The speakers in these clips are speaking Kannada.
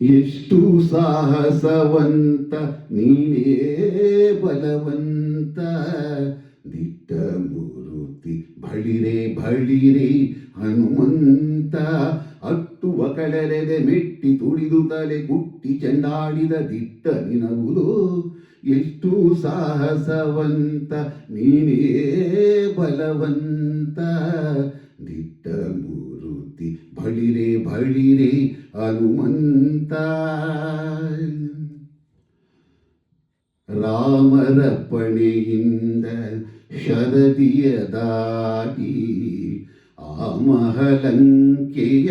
ಎಷ್ಟು ಸಾಹಸವಂತ ನೀನೇ ಬಲವಂತ ದಿಟ್ಟ ಮೂರುತಿ ಬಳಿರೆ ಬಳಿರೆ ಹನುಮಂತ ಅಟ್ಟುವ ಕಳೆರೆದೆ ಮೆಟ್ಟಿ ತುಳಿದು ತಲೆ ಕುಟ್ಟಿ ಚೆಂಡಾಡಿದ ದಿಟ್ಟ ನಿನಗುದು ಎಷ್ಟು ಸಾಹಸವಂತ ನೀನೇ ಬಲವಂತ ದಿಟ್ಟ ಮೂರುತಿ ಬಳಿರೆ ಬಳಿರೆ ಹನುಮಂತ ರಾಮರಪ್ಪಣೆಯಿಂದ ಶರದಿಯ ದಾಟಿ ಆ ಮಹಲಂಕೆಯ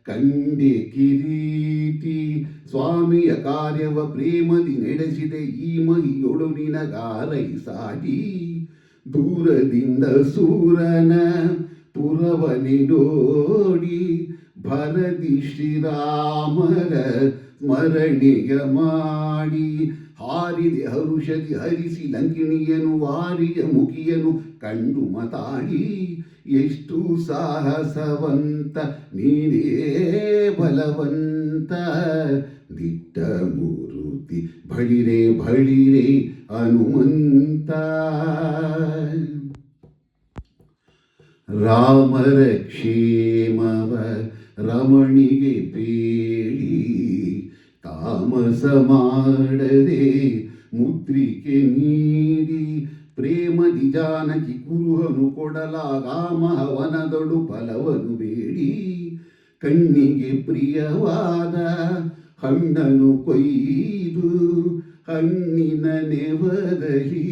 ಕಂಡೆ ಕಿರೀಟಿ ಸ್ವಾಮಿಯ ಕಾರ್ಯವ ಪ್ರೇಮದಿ ನಡೆಸಿದೆ ಈ ಮಹಿಯೊಳು ನಿನಗಾರೈಸಾಡಿ ದೂರದಿಂದ ಸೂರನ ಪುರವನಿ ನೋಡಿ ಭರದಿ ಶ್ರೀರಾಮರ ಸ್ಮರಣೆಯ ಮಾಡಿ ಹಾರಿದೆ ಹರುಷದಿ ಹರಿಸಿ ಲಂಕಿಣಿಯನು ವಾರಿಯ ಮುಖಿಯನು ಕಂಡು ಮತಾಡಿ ಎಷ್ಟು ಸಾಹಸವಂತ ನೀನೇ ಬಲವಂತ ದಿಟ್ಟ ಮೂರುತಿ ಬಳಿರೆ ಬಳಿರೆ ಹನುಮಂತ ರಾಮರ ಕ್ಷೇಮವ ರಮಣಿಗೆ ಬೇಡಿ ತಾಮಸ ಮಾಡದೆ ಮುದ್ರಿಕೆ ನೀಡಿ ಪ್ರೇಮದಿ ಜಾನಕಿ ಕುರುಹನು ಕೊಡಲಾಗಾಮಹವನದೊಳು ಫಲವನು ಬೇಡಿ ಕಣ್ಣಿಗೆ ಪ್ರಿಯವಾದ ಹಣ್ಣನು ಕೊಯ್ದು ಹಣ್ಣಿನ ನೆವದಲ್ಲಿ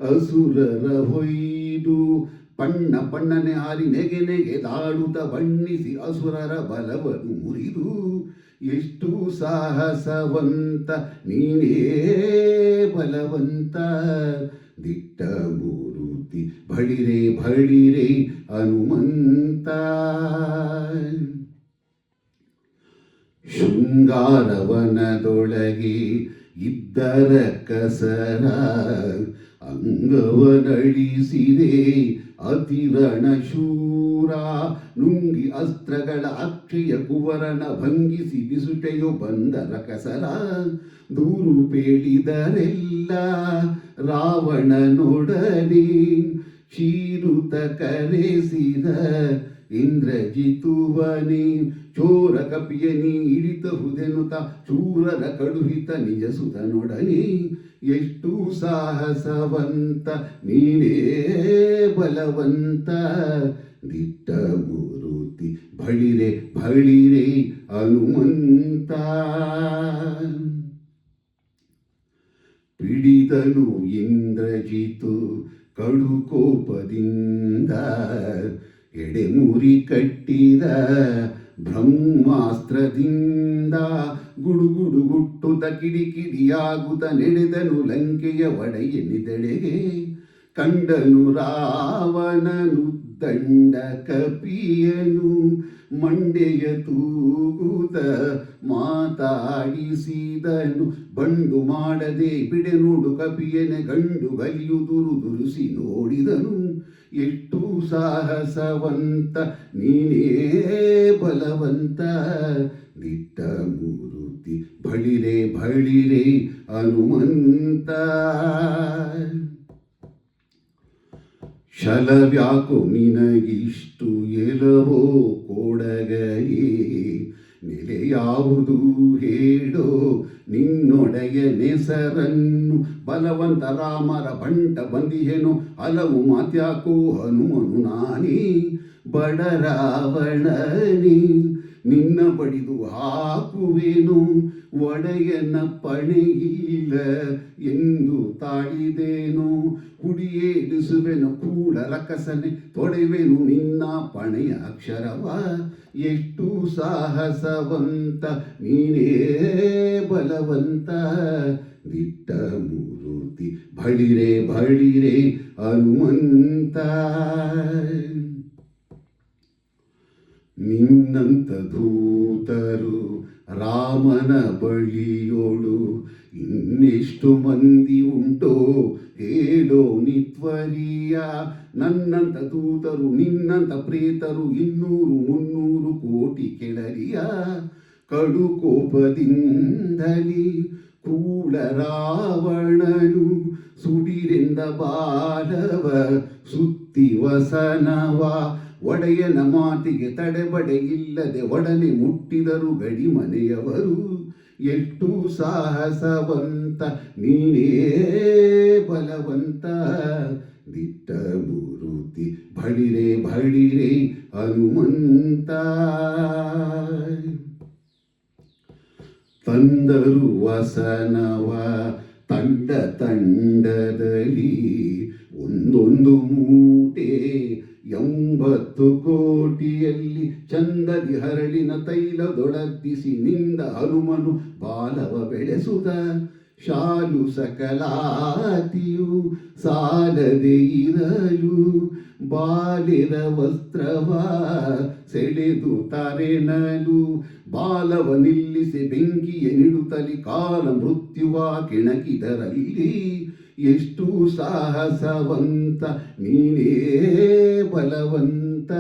ಅಸುರರ ಹೊಯ್ದು ಪಣ್ಣ ಪಣ್ಣನೆ ಹಾರಿ ನೆಗೆ ನೆಗೆ ದಾಡುತ್ತ ಬಣ್ಣಿಸಿ ಅಸುರರ ಬಲವನ್ನು ಮುರಿದು ಎಷ್ಟು ಸಾಹಸವಂತ ನೀನೇ ಬಲವಂತ ದಿಟ್ಟ ಮೂರುತಿ ಬಳಿರೆ ಬಳಿರೆ ಹನುಮಂತ ಶೃಂಗಾರವನದೊಳಗೆ ಇದ್ದರ ಕಸರ ಅಂಗವನಳಿಸಿದೆ ಅತಿರಣ ಶೂರ ನುಂಗಿ ಅಸ್ತ್ರಗಳ ಅಕ್ಷಯ ಕುವರನ ಭಂಗಿಸಿ ಬಿಸುಟೆಯು ಬಂದರ ಕಸರ ದೂರು ಪೇಳಿದರೆಲ್ಲ ರಾವಣನೊಡನೆ ಶೀರುತ ಕರೆಸಿದ ಇಂದ್ರಜಿತುವನೇ ಚೋರ ಕಪಿಯನಿ ಹಿಡಿತ ಹುದೆನುತ ಶೂರರ ಕಡುಹಿತ ನಿಜ ಸುತನೊಡನೆ ಎಷ್ಟು ಸಾಹಸವಂತ ನೀನೇ ಬಲವಂತ ದಿಟ್ಟ ಮೂರುತಿ ಬಳಿರೆ ಬಳಿರೆ ಹನುಮಂತ ಪಿಡಿದನು ಇಂದ್ರಜಿತು ಕಡು ಕೋಪದಿಂದ ಎಡೆಮುರಿ ಕಟ್ಟಿದ ಬ್ರಹ್ಮಾಸ್ತ್ರದಿಂದ ಗುಡುಗುಡು ಗುಟ್ಟುತ ಕಿಡಿಕಿಡಿಯಾಗುತ್ತ ನಡೆದನು ಲಂಕೆಯ ಒಡೆಯನಿದೆಡೆಗೆ ಕಂಡನು ರಾವಣನು ದಂಡ ಕಪಿಯನು ಮಂಡೆಯ ತೂಗುತ ಮಾತಾಡಿಸಿದನು ಬಂಡು ಮಾಡದೆ ಬಿಡೆನುಡು ಕಪಿಯನ ಗಂಡು ಗಲಿಯುದುರು ದುರುಸಿ ನೋಡಿದನು ಎಷ್ಟು ಸಾಹಸವಂತ ನೀನೇ ಬಲವಂತ ದಿಟ್ಟ ಮೂರುತಿ ಬಳಿರೆ ಬಳಿರೆ ಹನುಮಂತ ಶಲವ್ಯಾಕು ನಿನಗಿಷ್ಟು ಎಲವೋ ಕೊಡಗರಿ ನೆಲೆ ಯಾವುದು ಹೇಳೋ ನಿನ್ನೊಡೆಯ ನೆಸರನ್ನು ಬಲವಂತ ರಾಮರ ಬಂಟ ಬಂದಿಹೆನು ಹಲವು ಮಾತ್ಯಾಕೋ ಹನುಮನು ನಾನೇ ಬಡ ರಾವಣನಿ ನಿನ್ನ ಬಡಿದು ಹಾಕುವೆನು ಒಡೆಯನ ಪಣೆಯಿಲ್ಲ ಎಂದು ತಾಳಿದೇನು ಕುಡಿಯೇಳಿಸುವೆನು ಕೂಡ ರಕಸನೆ ತೊಡೆವೆನು ನಿನ್ನ ಪಣೆಯ ಅಕ್ಷರವ ಎಷ್ಟು ಸಾಹಸವಂತ ನೀನೇ ಬಲವಂತ ದಿಟ್ಟ ಮೂರುತಿ ಬಳಿರೆ ಬಳಿರೆ ಹನುಮಂತ ನಿನ್ನಂತ ದೂತರು ರಾಮನ ಬಳಿಯೋಳು ಇನ್ನೆಷ್ಟು ಮಂದಿ ಉಂಟೋ ಹೇಳೋ ನಿತ್ವರಿಯ ನನ್ನಂತ ದೂತರು ನಿನ್ನಂತ ಪ್ರೇತರು 200-300 ಕೋಟಿ ಕೆಳರಿಯ ಕಡು ಕೋಪದಿಂದಲಿ ಕೂಳ ರಾವಣನು ಸುಡಿರೆಂದ ಬಾಲವ ಸುತ್ತಿ ವಸನವ ಒಡೆಯನ ಮಾತಿಗೆ ತಡೆಬಡೆ ಇಲ್ಲದೆ ಒಡನೆ ಮುಟ್ಟಿದರು ಗಡಿ ಮನೆಯವರು. ಎಷ್ಟು ಸಾಹಸವಂತ ನೀನೇ ಬಲವಂತ ದಿಟ್ಟ ಮೂರುತಿ ಬಳಿರೆ ಬಳಿರೆ ಹನುಮಂತ. ತಂದರು ವಸನವ ತಂಡ ತಂಡದಲ್ಲಿ ಒಂದೊಂದು ಮೂಟೆ 80 ಕೋಟಿಯಲ್ಲಿ ಚಂದದಿ ಹರಳಿನ ತೈಲದೊಡದ್ದಿಸಿ ನಿಂದ ಹನುಮನು ಬಾಲವ ಬೆಳೆಸುತ್ತ ಶಾಲು ಸಕಲಾತಿಯು ಸಾಲದೆ ಇರಲು ಬಾಲಿರ ವಸ್ತ್ರವ ಸೆಳೆದು ತರೆನಲು ಬಾಲವ ನಿಲ್ಲಿಸಿ ಬೆಂಕಿಯ ನಿಡುತ್ತಲಿ ಕಾಲ ಮೃತ್ಯುವ ಕೆಣಕಿದರಲ್ಲಿ. ಎಷ್ಟು ಸಾಹಸವಂತ ನೀನೇ ಬಲವಂತ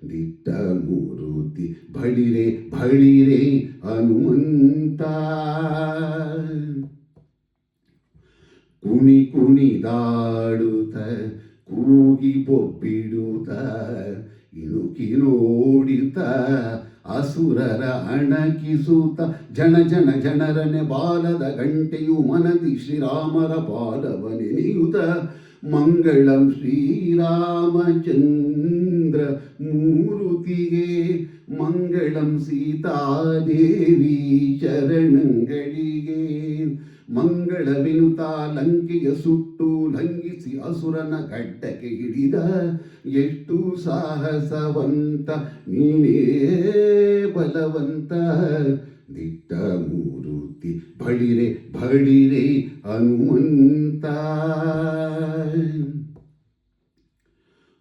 ದಿಟ್ಟ ಮೂರುತಿ ಬಳಿರೆ ಬಳಿರೆ ಹನುಮಂತ. ಕುಣಿ ಕುಣಿದಾಡುತ್ತ ಕೂಗಿ ಬೊಬ್ಬಿಡುತ್ತ ಇಣುಕಿ ನೋಡಿತ ಅಸುರರ ಅಣಕಿಸುತ್ತ ಜನ ಜನ ಜನರನೆ ಬಾಲದ ಗಂಟೆಯು ಮನದಿ ಶ್ರೀರಾಮರ ಬಾಲವ ನೆನೆಯುತ್ತ ಮಂಗಳಂ ಶ್ರೀರಾಮಚಂದ್ರ ಮೂರುತಿಗೆ ಮಂಗಳಂ ಸೀತಾದೇವಿ ಚರಣಗಳಿಗೆ ಮಂಗಳವೆನುತ ಲಂಕೆಯ ಸುಟ್ಟು ಲಂಘಿಸಿ ಅಸುರನ ಗಡ್ಡಕ್ಕೆ ಹಿಡಿದ. ಎಷ್ಟು ಸಾಹಸವಂತ ನೀನೇ ಬಲವಂತ ದಿಟ್ಟ ಮೂರುತಿ ಬಳಿರೆ ಬಳಿರೆ ಹನುಮಂತ.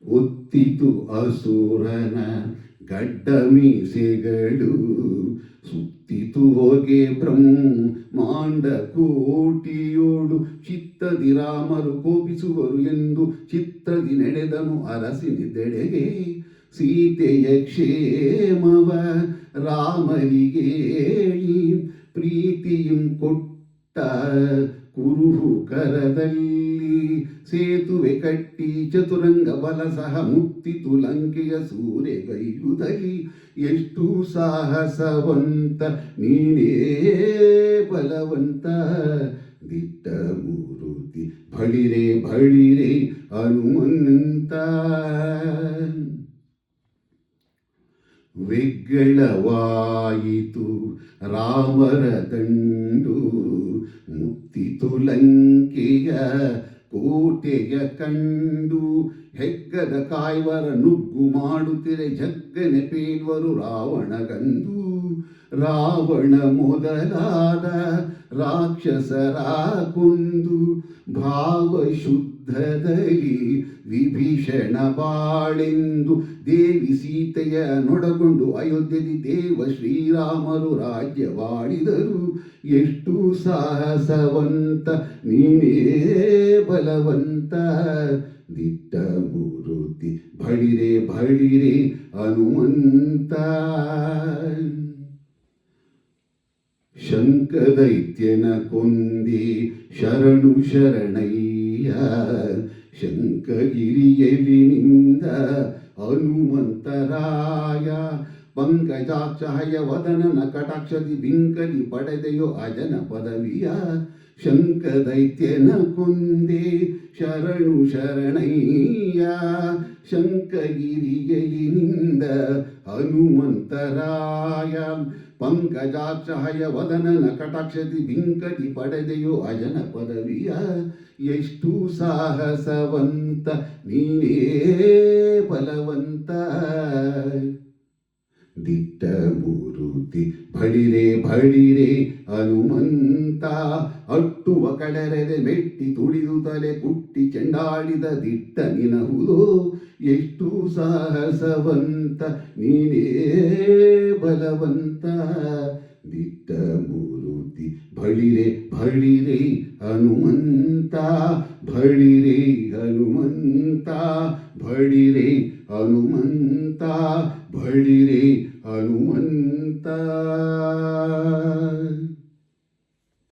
ಒತ್ತಿತು ಅಸುರನ ಗಡ್ಡ ಮೀಸೆಗಳು ಸುತ್ತಿತು ಹೊಗೆ ಬ್ರಹ್ಮಾಂಡ ಕೋಟಿಯೋಳು ಚಿತ್ತದಿ ರಾಮರು ಕೋಪಿಸುವರು ಎಂದು ಚಿತ್ರದಿ ನಡೆದನು ಅರಸಿನಿದೆಡೆಗೆ. ಸೀತೆಯ ಕ್ಷೇಮವ ರಾಮನಿಗೇಳಿ ಪ್ರೀತಿಯಂ ಕೊಟ್ಟ ಕುರುಹು ಕರದಲ್ಲಿ ಸೇತುವೆ ಕಟ್ಟಿ ಚತುರಂಗ ಬಲ ಸಹ ಮುತ್ತಿತು ಲಂಕೆಯ ಸೂರೆಗೈಯುದಲ್ಲಿ. ಎಷ್ಟು ಸಾಹಸವಂತ ನೀನೇ ಬಲವಂತ ದಿಟ್ಟ ಮೂರುತಿ ಬಳಿರೆ ಬಳಿರೆ ಹನುಮಂತ. ವಿಗ್ಗಳವಾಯಿತು ರಾಮರ ದಂಡು ಮುತ್ತಿತು ಲಂಕೆಯ ಕೋಟೆಯ ಕಂಡು ಹೆಗ್ಗದ ಕಾಯ್ವರ ನುಗ್ಗು ಮಾಡುತ್ತಿರೆ ಜಗ್ಗನೆ ಪೇಲ್ವರು ರಾವಣಗಂದು. ರಾವಣ ಮೊದಲಾದ ರಾಕ್ಷಸರ ಕೊಂದು ಭಾವಶುದ್ಧದಲ್ಲಿ ವಿಭೀಷಣ ಬಾಳೆಂದು ದೇವಿ ಸೀತೆಯ ನೊಡಗೊಂಡು ಅಯೋಧ್ಯೆಯಲ್ಲಿ ದೇವ ಶ್ರೀರಾಮರು ರಾಜ್ಯವಾಳಿದರು. ಎಷ್ಟು ಸಾಹಸವಂತ ನೀನೇ ಬಲವಂತ ದಿಟ್ಟ ಮೂರುತಿ ಬಳಿರೆ ಬಳಿರೆ ಹನುಮಂತ. ಶಂಕದೈತ್ಯನ ಕೊಂದಿ ಶರಣು ಶರಣಯ್ಯ ಶಂಕಗಿರಿಯಲಿನಿಂದ ಹನುಮಂತರಾಯ. ಪಂಕಜಾಕ್ಷಯ ವದನನ ಕಟಾಕ್ಷದಿ ಬಿಂಕದಿ ಪಡೆದೆಯೋ ಅಜನ ಪದವಿಯ. ಶಂಕದೈತ್ಯನ ಕೊಂದೆ ಶರಣು ಶರಣಯ್ಯ ಶಂಕಗಿರಿಯಲಿನಿಂದ ಹನುಮಂತರಾಯ. ಪಂಕಜಾಕ್ಷಯ ವದನನ ಕಟಾಕ್ಷದಿ ಬಿಂಕದಿ ಪಡೆದೆಯೋ ಅಜನ ಪದವಿಯ. ಎಷ್ಟು ಸಾಹಸವಂತ ನೀನೇ ಬಲವಂತ ದಿಟ್ಟ ಮೂರುತಿ ಬಳಿರೆ ಬಳಿರೆ ಹನುಮಂತ. ಅಟ್ಟುವ ಕಡರೆದೆ ಮೆಟ್ಟಿ ತುಳಿದು ತಲೆ ಕುಟ್ಟಿ ಚೆಂಡಾಡಿದ ದಿಟ್ಟ ನಿನಹುದೋ. ಎಷ್ಟು ಸಾಹಸವಂತ ನೀನೇ ಬಲವಂತ ದಿಟ್ಟ ಮೂರುತಿ ಬಳಿರೆ ಬಳಿರೆ ಹನುಮಂತ. ಬಳಿರೆ ಹನುಮಂತ ಬಳಿರೆ ಹನುಮಂತ ಬಳಿರೆ ಹನುಮಂತ.